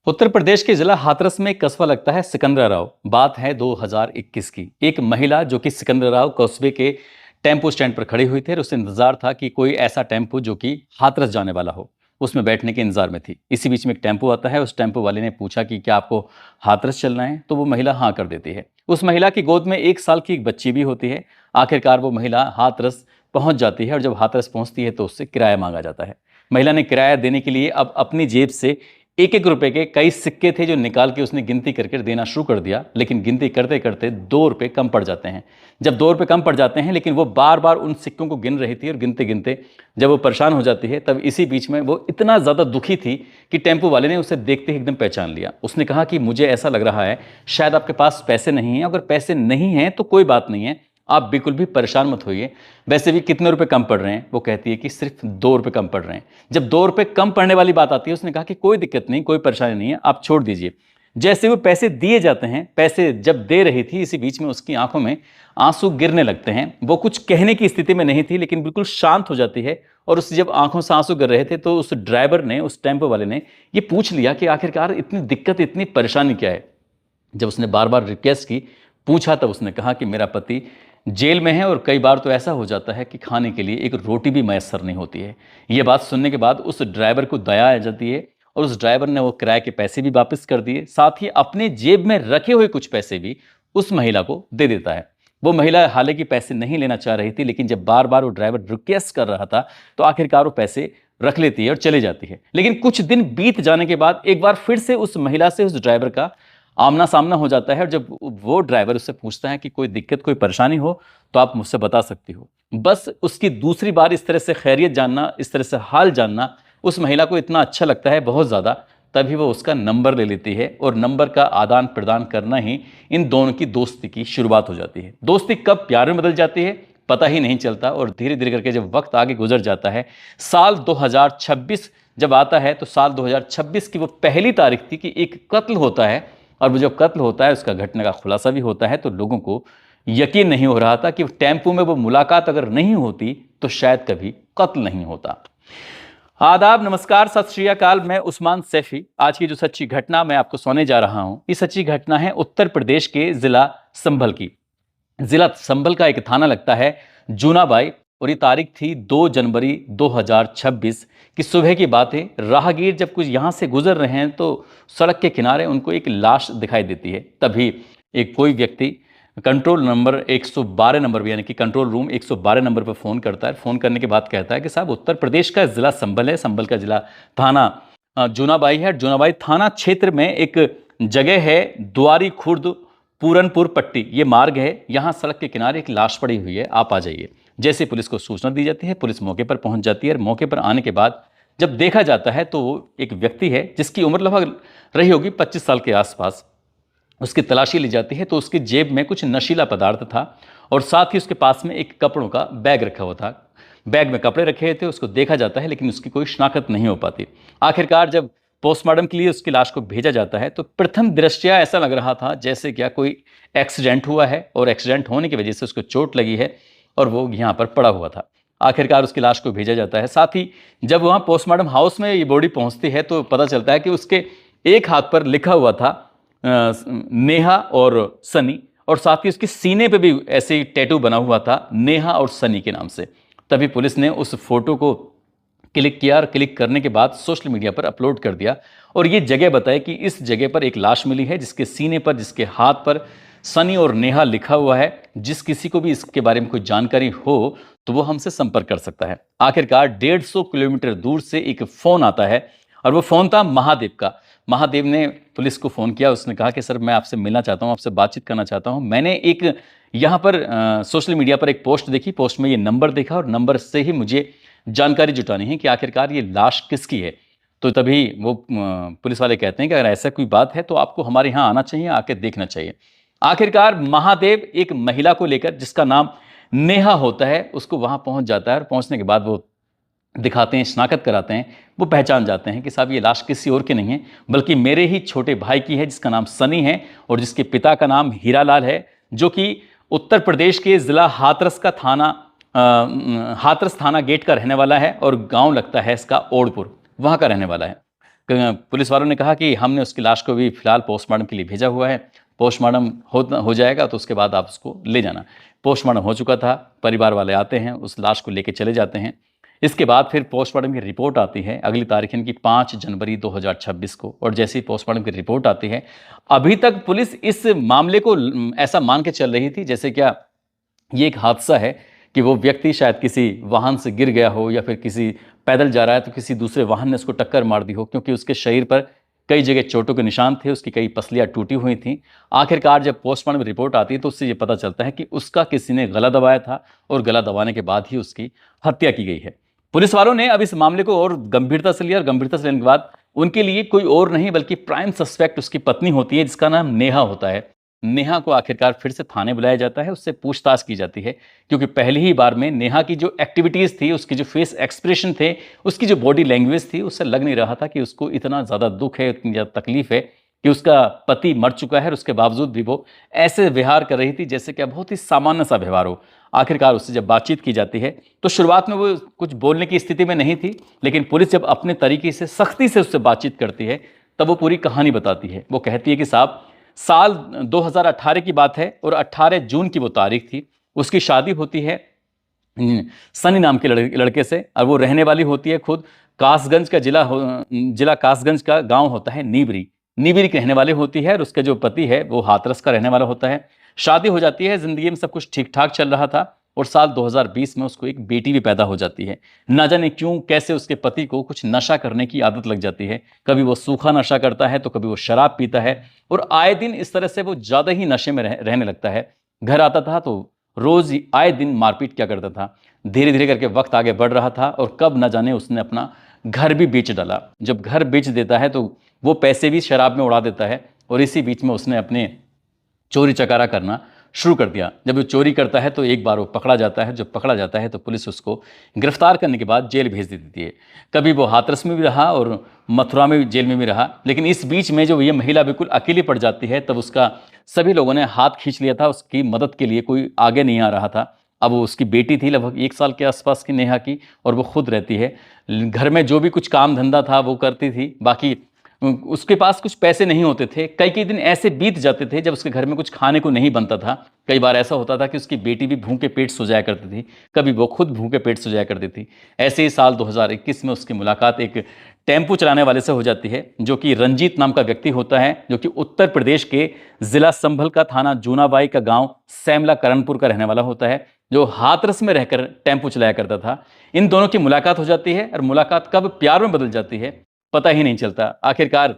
उत्तर प्रदेश के जिला हाथरस में एक कस्बा लगता है सिकंदराव। बात है 2021 की। एक महिला जो कि सिकंदराव कस्बे के टेम्पो स्टैंड पर खड़ी हुई थी और उसे इंतजार था कि कोई ऐसा टेम्पो जो कि हाथरस जाने वाला हो, उसमें बैठने के इंतजार में थी। इसी बीच में एक टेम्पो आता है। उस टेम्पो वाले ने पूछा कि क्या आपको हाथरस चलना है, तो वो महिला हाँ कर देती है। उस महिला की गोद में 1 साल की एक बच्ची भी होती है। आखिरकार वो महिला हाथरस पहुंच जाती है और जब हाथरस पहुंचती है तो उससे किराया मांगा जाता है। महिला ने किराया देने के लिए अब अपनी जेब से एक एक रुपए के कई सिक्के थे जो निकाल के उसने गिनती करके देना शुरू कर दिया, लेकिन गिनती करते करते 2 रुपए कम पड़ जाते हैं। जब 2 रुपए कम पड़ जाते हैं, लेकिन वो बार बार उन सिक्कों को गिन रही थी और गिनते गिनते जब वो परेशान हो जाती है, तब इसी बीच में वो इतना ज़्यादा दुखी थी कि टेम्पो वाले ने उसे देखते ही एकदम पहचान लिया। उसने कहा कि मुझे ऐसा लग रहा है शायद आपके पास पैसे नहीं हैं। अगर पैसे नहीं हैं तो कोई बात नहीं है, आप बिल्कुल भी परेशान मत होइए। वैसे भी कितने रुपए कम पड़ रहे हैं? वो कहती है कि सिर्फ 2 रुपए कम पड़ रहे हैं। जब 2 रुपए कम पड़ने वाली बात आती है, उसने कहा कि कोई दिक्कत नहीं, कोई परेशानी नहीं है, आप छोड़ दीजिए। जैसे वो पैसे दिए जाते हैं, पैसे जब दे रही थी, इसी बीच में उसकी आंखों में आंसू गिरने लगते हैं। वो कुछ कहने की स्थिति में नहीं थी, लेकिन बिल्कुल शांत हो जाती है। और उससे जब आंखों से आंसू गिर रहे थे तो उस ड्राइवर ने, उस टेम्पो वाले ने ये पूछ लिया कि आखिरकार इतनी दिक्कत, इतनी परेशानी क्या है। जब उसने बार बार रिक्वेस्ट की, पूछा, तब उसने कहा कि मेरा पति जेल में है और कई बार तो ऐसा हो जाता है कि खाने के लिए एक रोटी भी मैसर नहीं होती है। ये बात सुनने के बाद उस ड्राइवर को दया आ जाती है और उस ड्राइवर ने वो किराए के पैसे भी वापस कर दिए, साथ ही अपने जेब में रखे हुए कुछ पैसे भी उस महिला को दे देता है। वो महिला हालांकि पैसे नहीं लेना चाह रही थी, लेकिन जब बार बार वो ड्राइवर रिक्वेस्ट कर रहा था तो आखिरकार वो पैसे रख लेती है और चले जाती है। लेकिन कुछ दिन बीत जाने के बाद एक बार फिर से उस महिला से उस ड्राइवर का आमना सामना हो जाता है और जब वो ड्राइवर उससे पूछता है कि कोई दिक्कत, कोई परेशानी हो तो आप मुझसे बता सकती हो। बस उसकी दूसरी बार इस तरह से खैरियत जानना, इस तरह से हाल जानना उस महिला को इतना अच्छा लगता है, बहुत ज़्यादा। तभी वो उसका नंबर ले लेती है और नंबर का आदान प्रदान करना ही इन दोनों की दोस्ती की शुरुआत हो जाती है। दोस्ती कब प्यार में बदल जाती है पता ही नहीं चलता और धीरे धीरे करके जब वक्त आगे गुजर जाता है, साल 2026 जब आता है, तो साल 2026 की वो पहली तारीख थी कि एक कत्ल होता है। और वो जब कत्ल होता है, उसका घटना का खुलासा भी होता है, तो लोगों को यकीन नहीं हो रहा था कि टेम्पो में वो मुलाकात अगर नहीं होती तो शायद कभी कत्ल नहीं होता। आदाब, नमस्कार, सत श्री अकाल। मैं उस्मान सैफी। आज की जो सच्ची घटना मैं आपको सुनाने जा रहा हूं, ये सच्ची घटना है उत्तर प्रदेश के जिला संभल की। जिला संभल का एक थाना लगता है जूनाबाई और ये तारीख थी 2 जनवरी 2026 की सुबह की बात है। राहगीर जब कुछ यहाँ से गुजर रहे हैं तो सड़क के किनारे उनको एक लाश दिखाई देती है। तभी एक कोई व्यक्ति कंट्रोल नंबर 112 नंबर, यानी कि कंट्रोल रूम 112 नंबर पर फ़ोन करता है। फ़ोन करने के बाद कहता है कि साहब, उत्तर प्रदेश का ज़िला संभल है, संभल का ज़िला थाना जूनाबाई है। जूनाबाई थाना क्षेत्र में एक जगह है द्वारी खुर्द पूरनपुर पट्टी, ये मार्ग है, यहाँ सड़क के किनारे एक लाश पड़ी हुई है, आप आ जाइए। जैसे पुलिस को सूचना दी जाती है, पुलिस मौके पर पहुंच जाती है और मौके पर आने के बाद जब देखा जाता है तो एक व्यक्ति है जिसकी उम्र लगभग रही होगी 25 साल के आसपास। उसकी तलाशी ली जाती है तो उसकी जेब में कुछ नशीला पदार्थ था और साथ ही उसके पास में एक कपड़ों का बैग रखा हुआ था। बैग में कपड़े रखे थे, उसको देखा जाता है लेकिन उसकी कोई शिनाख्त नहीं हो पाती। आखिरकार जब पोस्टमार्टम के लिए उसकी लाश को भेजा जाता है तो प्रथम दृष्टया ऐसा लग रहा था जैसे क्या कोई एक्सीडेंट हुआ है और एक्सीडेंट होने की वजह से उसको चोट लगी है और वो यहाँ पर पड़ा हुआ था। आखिरकार उसकी लाश को भेजा जाता है। साथ ही जब वहाँ पोस्टमार्टम हाउस में ये बॉडी पहुँचती है तो पता चलता है कि उसके एक हाथ पर लिखा हुआ था नेहा और सनी, और साथ ही उसके सीने पे भी ऐसे ही टैटू बना हुआ था नेहा और सनी के नाम से। तभी पुलिस ने उस फोटो को क्लिक किया और क्लिक करने के बाद सोशल मीडिया पर अपलोड कर दिया और ये जगह बताई कि इस जगह पर एक लाश मिली है जिसके सीने पर, जिसके हाथ पर सनी और नेहा लिखा हुआ है। जिस किसी को भी इसके बारे में कोई जानकारी हो तो वो हमसे संपर्क कर सकता है। आखिरकार 150 किलोमीटर दूर से एक फ़ोन आता है और वो फ़ोन था महादेव का। महादेव ने पुलिस को फ़ोन किया। उसने कहा कि सर, मैं आपसे मिलना चाहता हूँ, आपसे बातचीत करना चाहता हूँ। मैंने एक यहाँ पर सोशल मीडिया पर एक पोस्ट देखी, पोस्ट में ये नंबर देखा और नंबर से ही मुझे जानकारी जुटानी है कि आखिरकार ये लाश किसकी है। तो तभी वो पुलिस वाले कहते हैं कि अगर ऐसा कोई बात है तो आपको हमारे यहाँ आना चाहिए, आके देखना चाहिए। आखिरकार महादेव एक महिला को लेकर, जिसका नाम नेहा होता है, उसको वहाँ पहुँच जाता है और पहुँचने के बाद वो दिखाते हैं, शिनाख्त कराते हैं। वो पहचान जाते हैं कि साहब ये लाश किसी और की नहीं है बल्कि मेरे ही छोटे भाई की है, जिसका नाम सनी है और जिसके पिता का नाम हीरालाल है, जो कि उत्तर प्रदेश के ज़िला हाथरस का थाना हाथरस थाना गेट का रहने वाला है और गांव लगता है इसका ओड़पुर, वहाँ का रहने वाला है। पुलिस वालों ने कहा कि हमने उसकी लाश को भी फिलहाल पोस्टमार्टम के लिए भेजा हुआ है, पोस्टमार्टम हो जाएगा तो उसके बाद आप उसको ले जाना। पोस्टमार्टम हो चुका था, परिवार वाले आते हैं, उस लाश को लेके चले जाते हैं। इसके बाद फिर पोस्टमार्टम की रिपोर्ट आती है, अगली तारीख इनकी 5 जनवरी 2026 को, और जैसे ही पोस्टमार्टम की रिपोर्ट आती है, अभी तक पुलिस इस मामले को ऐसा मान के चल रही थी जैसे क्या ये एक हादसा है कि वो व्यक्ति शायद किसी वाहन से गिर गया हो, या फिर किसी पैदल जा रहा है तो किसी दूसरे वाहन ने उसको टक्कर मार दी हो, क्योंकि उसके शरीर पर कई जगह चोटों के निशान थे, उसकी कई पसलियां टूटी हुई थीं। आखिरकार जब पोस्टमार्टम रिपोर्ट आती है तो उससे ये पता चलता है कि उसका किसी ने गला दबाया था, और गला दबाने के बाद ही उसकी हत्या की गई है। पुलिस वालों ने अब इस मामले को और गंभीरता से लिया, और गंभीरता से लेने के बाद उनके लिए कोई और नहीं बल्कि प्राइम सस्पेक्ट उसकी पत्नी होती है, जिसका नाम नेहा होता है। नेहा को आखिरकार फिर से थाने बुलाया जाता है, उससे पूछताछ की जाती है, क्योंकि पहली ही बार में नेहा की जो एक्टिविटीज थी, उसकी जो फेस एक्सप्रेशन थे, उसकी जो बॉडी लैंग्वेज थी, उससे लग नहीं रहा था कि उसको इतना ज़्यादा दुख है, इतनी ज़्यादा तकलीफ है कि उसका पति मर चुका है, और उसके बावजूद भी वो ऐसे व्यवहार कर रही थी जैसे कि बहुत ही सामान्य सा व्यवहार हो। आखिरकार उससे जब बातचीत की जाती है तो शुरुआत में वो कुछ बोलने की स्थिति में नहीं थी, लेकिन पुलिस जब अपने तरीके से सख्ती से उससे बातचीत करती है तब वो पूरी कहानी बताती है। वो कहती है कि साहब, साल 2018 की बात है, और 18 जून की वो तारीख थी। उसकी शादी होती है सनी नाम के लड़के से, और वो रहने वाली होती है खुद कासगंज का जिला कासगंज का गांव होता है नीबरी। नीबरी की रहने वाली होती है, और उसका जो पति है वो हाथरस का रहने वाला होता है। शादी हो जाती है, जिंदगी में सब कुछ ठीक ठाक चल रहा था, और साल 2020 में उसको एक बेटी भी पैदा हो जाती है। ना जाने क्यों कैसे उसके पति को कुछ नशा करने की आदत लग जाती है। कभी वो सूखा नशा करता है तो कभी वो शराब पीता है, और आए दिन इस तरह से वो ज़्यादा ही नशे में रहने लगता है। घर आता था तो रोज़ ही आए दिन मारपीट क्या करता था। धीरे धीरे करके वक्त आगे बढ़ रहा था, और कब न जाने उसने अपना घर भी बेच डाला। जब घर बेच देता है तो वो पैसे भी शराब में उड़ा देता है, और इसी बीच में उसने अपने चोरी चकारा करना शुरू कर दिया। जब वो चोरी करता है तो एक बार वो पकड़ा जाता है। जब पकड़ा जाता है तो पुलिस उसको गिरफ्तार करने के बाद जेल भेज देती है। कभी वो हाथरस में भी रहा और मथुरा में भी, जेल में भी रहा, लेकिन इस बीच में जो ये महिला बिल्कुल अकेली पड़ जाती है, तब उसका सभी लोगों ने हाथ खींच लिया था, उसकी मदद के लिए कोई आगे नहीं आ रहा था। अब वो उसकी बेटी थी लगभग 1 साल के आसपास की, नेहा की, और वो खुद रहती है। घर में जो भी कुछ काम धंधा था वो करती थी, बाकी उसके पास कुछ पैसे नहीं होते थे। कई कई दिन ऐसे बीत जाते थे जब उसके घर में कुछ खाने को नहीं बनता था। कई बार ऐसा होता था कि उसकी बेटी भी भूखे पेट सो जाया करती थी, कभी वो खुद भूखे पेट सो जाया करती थी। ऐसे ही साल 2021 में उसकी मुलाकात एक टेम्पो चलाने वाले से हो जाती है, जो कि रंजीत नाम का व्यक्ति होता है, जो कि उत्तर प्रदेश के जिला संभल का थाना जूनाबाई का गांव सैमला करणपुर का रहने वाला होता है, जो हाथरस में रहकर टेम्पो चलाया करता था। इन दोनों की मुलाकात हो जाती है, और मुलाकात कब प्यार में बदल जाती है पता ही नहीं चलता। आखिरकार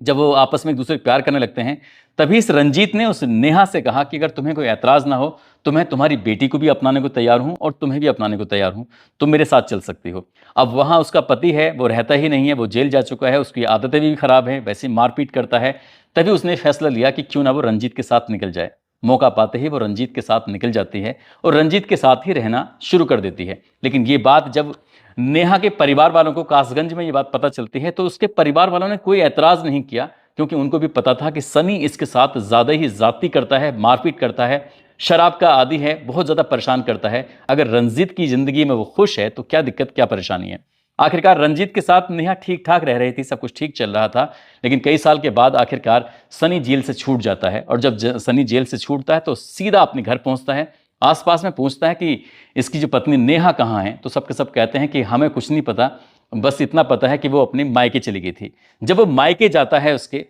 जब वो आपस में एक दूसरे को प्यार करने लगते हैं, तभी इस रंजीत ने उस नेहा से कहा कि अगर तुम्हें कोई ऐतराज़ ना हो तो मैं तुम्हारी बेटी को भी अपनाने को तैयार हूं, और तुम्हें भी अपनाने को तैयार हूं, तुम मेरे साथ चल सकती हो। अब वहां उसका पति है, वो रहता ही नहीं है, वो जेल जा चुका है, उसकी आदतें भी खराब हैं, वैसे मारपीट करता है। तभी उसने फैसला लिया कि क्यों ना वो रंजीत के साथ निकल जाए। मौका पाते ही वो रंजीत के साथ निकल जाती है, और रंजीत के साथ ही रहना शुरू कर देती है। लेकिन ये बात जब नेहा के परिवार वालों को कासगंज में ये बात पता चलती है तो उसके परिवार वालों ने कोई ऐतराज़ नहीं किया, क्योंकि उनको भी पता था कि सनी इसके साथ ज़्यादा ही ज़्यादती करता है, मारपीट करता है, शराब का आदी है, बहुत ज़्यादा परेशान करता है। अगर रंजीत की ज़िंदगी में वो खुश है तो क्या दिक्कत, क्या परेशानी है। आखिरकार रंजीत के साथ नेहा ठीक ठाक रह रही थी, सब कुछ ठीक चल रहा था। लेकिन कई साल के बाद आखिरकार सनी जेल से छूट जाता है, और जब सनी जेल से छूटता है तो सीधा अपने घर पहुंचता है। आसपास में पूछता है कि इसकी जो पत्नी नेहा कहाँ है, तो सबके सब कहते हैं कि हमें कुछ नहीं पता, बस इतना पता है कि वो अपने मायके चली गई थी। जब वो मायके जाता है उसके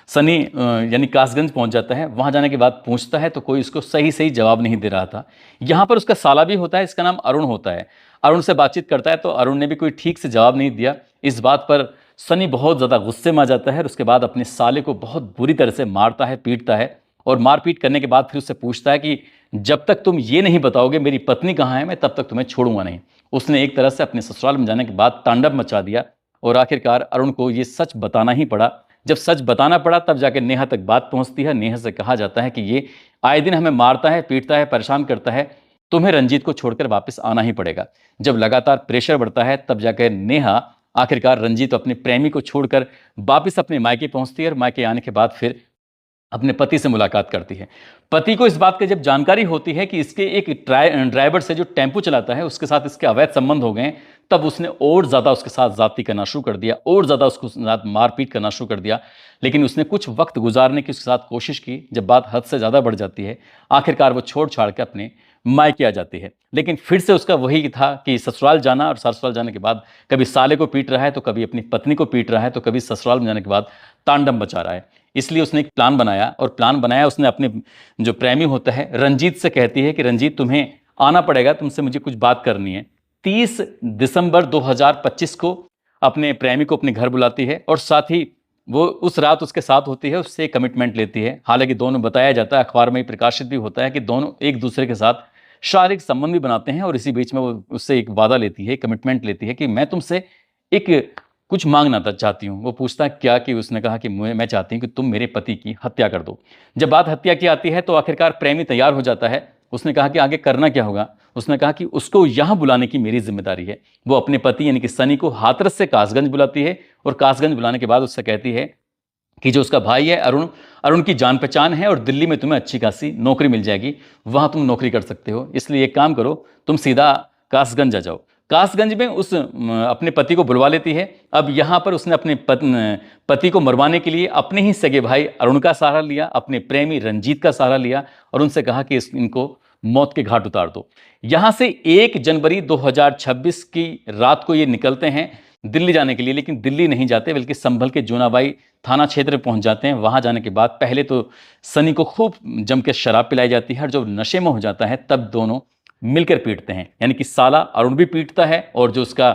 सनी यानी कासगंज पहुंच जाता है, वहां जाने के बाद पूछता है तो कोई उसको सही सही जवाब नहीं दे रहा था। यहाँ पर उसका साला भी होता है, इसका नाम अरुण होता है। अरुण से बातचीत करता है तो अरुण ने भी कोई ठीक से जवाब नहीं दिया। इस बात पर सनी बहुत ज़्यादा गुस्से में आ जाता है, और उसके बाद अपने साले को बहुत बुरी तरह से मारता है, पीटता है, और मारपीट करने के बाद फिर उससे पूछता है कि जब तक तुम ये नहीं बताओगे मेरी पत्नी कहाँ है, मैं तब तक तुम्हें छोड़ूंगा नहीं। उसने एक तरह से अपने ससुराल में जाने के बाद तांडव मचा दिया, और आखिरकार अरुण को ये सच बताना ही पड़ा। जब सच बताना पड़ा तब जाके नेहा तक बात पहुंचती है। नेहा से कहा जाता है कि ये आए दिन हमें मारता है, पीटता है, परेशान करता है, तुम्हें रंजीत को छोड़कर वापस आना ही पड़ेगा। जब लगातार प्रेशर बढ़ता है तब जाकर नेहा आखिरकार रंजीत अपने प्रेमी को छोड़कर वापस अपने मायके पहुंचती है, और मायके आने के बाद फिर अपने पति से मुलाकात करती है। पति को इस बात की जब जानकारी होती है कि इसके एक ड्राइवर से जो टेम्पो चलाता है उसके साथ इसके अवैध संबंध हो गए हैं, तब उसने और ज़्यादा उसके साथ ज़्यादती करना शुरू कर दिया, और ज़्यादा उसको साथ मारपीट करना शुरू कर दिया। लेकिन उसने कुछ वक्त गुजारने की उसके साथ कोशिश की। जब बात हद से ज़्यादा बढ़ जाती है, आखिरकार वो छोड़ छाड़ के अपने मायके आ जाती है। लेकिन फिर से उसका वही था कि ससुराल जाना, और ससुराल जाने के बाद कभी साले को पीट रहा है, तो कभी अपनी पत्नी को पीट रहा है, तो कभी ससुराल में जाने के बाद तांडव मचा रहा है। इसलिए उसने एक प्लान बनाया, और प्लान बनाया उसने अपने जो प्रेमी होता है रंजीत से, कहती है कि रंजीत तुम्हें आना पड़ेगा, तुमसे मुझे कुछ बात करनी है। 30 दिसंबर 2025 को अपने प्रेमी को अपने घर बुलाती है, और साथ ही वो उस रात उसके साथ होती है, उससे कमिटमेंट लेती है। हालांकि दोनों, बताया जाता है, अखबार में ही प्रकाशित भी होता है कि दोनों एक दूसरे के साथ शारीरिक संबंध भी बनाते हैं, और इसी बीच में वो उससे एक वादा लेती है, कमिटमेंट लेती है कि मैं तुमसे एक कुछ मांगना चाहती हूँ। वो पूछता है क्या, कि उसने कहा कि मैं चाहती हूँ कि तुम मेरे पति की हत्या कर दो। जब बात हत्या की आती है तो आखिरकार प्रेमी तैयार हो जाता है। उसने कहा कि आगे करना क्या होगा। उसने कहा कि उसको यहाँ बुलाने की मेरी जिम्मेदारी है। वो अपने पति यानी कि सनी को हाथरस से कासगंज बुलाती है, और कासगंज बुलाने के बाद उससे कहती है कि जो उसका भाई है अरुण, अरुण की जान पहचान है, और दिल्ली में तुम्हें अच्छी खासी नौकरी मिल जाएगी, वहाँ तुम नौकरी कर सकते हो। इसलिए एक काम करो, तुम सीधा कासगंज आ जाओ। कासगंज में उस अपने पति को बुलवा लेती है। अब यहाँ पर उसने अपने पति को मरवाने के लिए अपने ही सगे भाई अरुण का सहारा लिया, अपने प्रेमी रंजीत का सहारा लिया, और उनसे कहा कि इनको मौत के घाट उतार दो। यहाँ से 1 जनवरी 2026 की रात को ये निकलते हैं दिल्ली जाने के लिए। लेकिन दिल्ली नहीं जाते, बल्कि संभल के जूनाबाई थाना क्षेत्र में पहुंच जाते हैं। वहां जाने के बाद पहले तो सनी को खूब जम के शराब पिलाई जाती है, और जब नशे में हो जाता है तब दोनों मिलकर पीटते हैं। यानी कि साला अरुण भी पीटता है, और जो उसका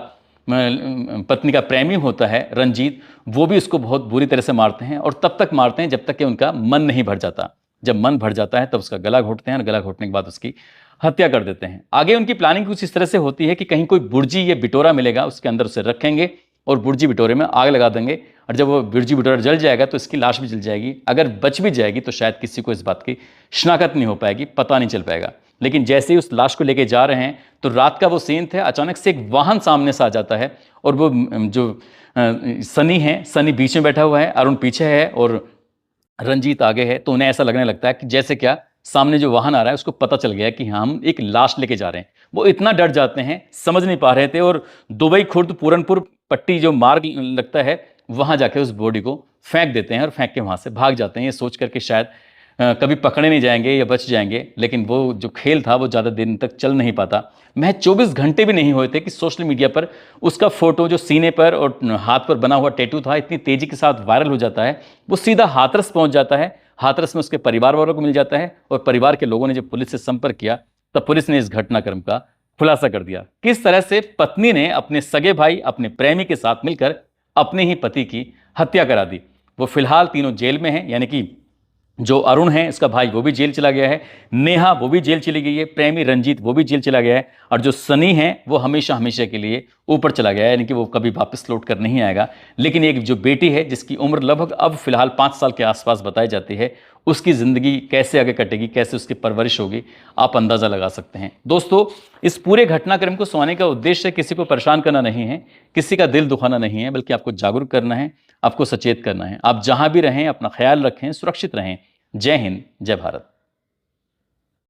पत्नी का प्रेमी होता है रंजीत, वो भी उसको बहुत बुरी तरह से मारते हैं, और तब तक मारते हैं जब तक कि उनका मन नहीं भर जाता। जब मन भर जाता है तब उसका गला घोटते हैं, और गला घोटने के बाद उसकी हत्या कर देते हैं। आगे उनकी प्लानिंग कुछ इस तरह से होती है कि कहीं कोई बुर्जी या बिटोरा मिलेगा, उसके अंदर उसे रखेंगे, और बुर्जी बिटोरे में आग लगा देंगे, और जब वो बुर्जी बिटोरा जल जाएगा तो इसकी लाश भी जल जाएगी। अगर बच भी जाएगी तो शायद किसी को इस बात की शिनाख्त नहीं हो पाएगी, पता नहीं चल पाएगा। लेकिन जैसे ही उस लाश को लेके जा रहे हैं तो रात का वो सीन था, अचानक से एक वाहन सामने से आ जाता है, और वो जो सनी है, सनी बीच में बैठा हुआ है, अरुण पीछे है और रंजीत आगे है। तो उन्हें ऐसा लगने लगता है कि जैसे क्या सामने जो वाहन आ रहा है उसको पता चल गया कि हम एक लाश लेके जा रहे हैं। वो इतना डर जाते हैं, समझ नहीं पा रहे थे, और दुबई खुर्द पूरनपुर पट्टी जो मार्ग लगता है वहां जाके उस बॉडी को फेंक देते हैं, और फेंक के वहां से भाग जाते हैं, ये सोच करके शायद कभी पकड़े नहीं जाएंगे या बच जाएंगे। लेकिन वो जो खेल था वो ज़्यादा दिन तक चल नहीं पाता। महज 24 घंटे भी नहीं हुए थे कि सोशल मीडिया पर उसका फोटो जो सीने पर और हाथ पर बना हुआ टैटू था, इतनी तेजी के साथ वायरल हो जाता है। वो सीधा हाथरस पहुंच जाता है। हाथरस में उसके परिवार वालों को मिल जाता है, और परिवार के लोगों ने जब पुलिस से संपर्क किया तब पुलिस ने इस घटनाक्रम का खुलासा कर दिया। किस तरह से पत्नी ने अपने सगे भाई, अपने प्रेमी के साथ मिलकर अपने ही पति की हत्या करा दी। वो फिलहाल तीनों जेल में हैं, यानी कि जो अरुण है इसका भाई वो भी जेल चला गया है, नेहा वो भी जेल चली गई है, प्रेमी रंजीत वो भी जेल चला गया है, और जो सनी है वो हमेशा हमेशा के लिए ऊपर चला गया है, यानी कि वो कभी वापस लौट कर नहीं आएगा। लेकिन एक जो बेटी है जिसकी उम्र लगभग अब फिलहाल 5 साल के आसपास बताई जाती है, उसकी ज़िंदगी कैसे आगे कटेगी, कैसे उसकी परवरिश होगी, आप अंदाज़ा लगा सकते हैं। दोस्तों, इस पूरे घटनाक्रम को सुनाने का उद्देश्य किसी को परेशान करना नहीं है, किसी का दिल दुखाना नहीं है, बल्कि आपको जागरूक करना है, आपको सचेत करना है। आप जहां भी रहें अपना ख्याल रखें, सुरक्षित रहें। जय हिंद, जय भारत।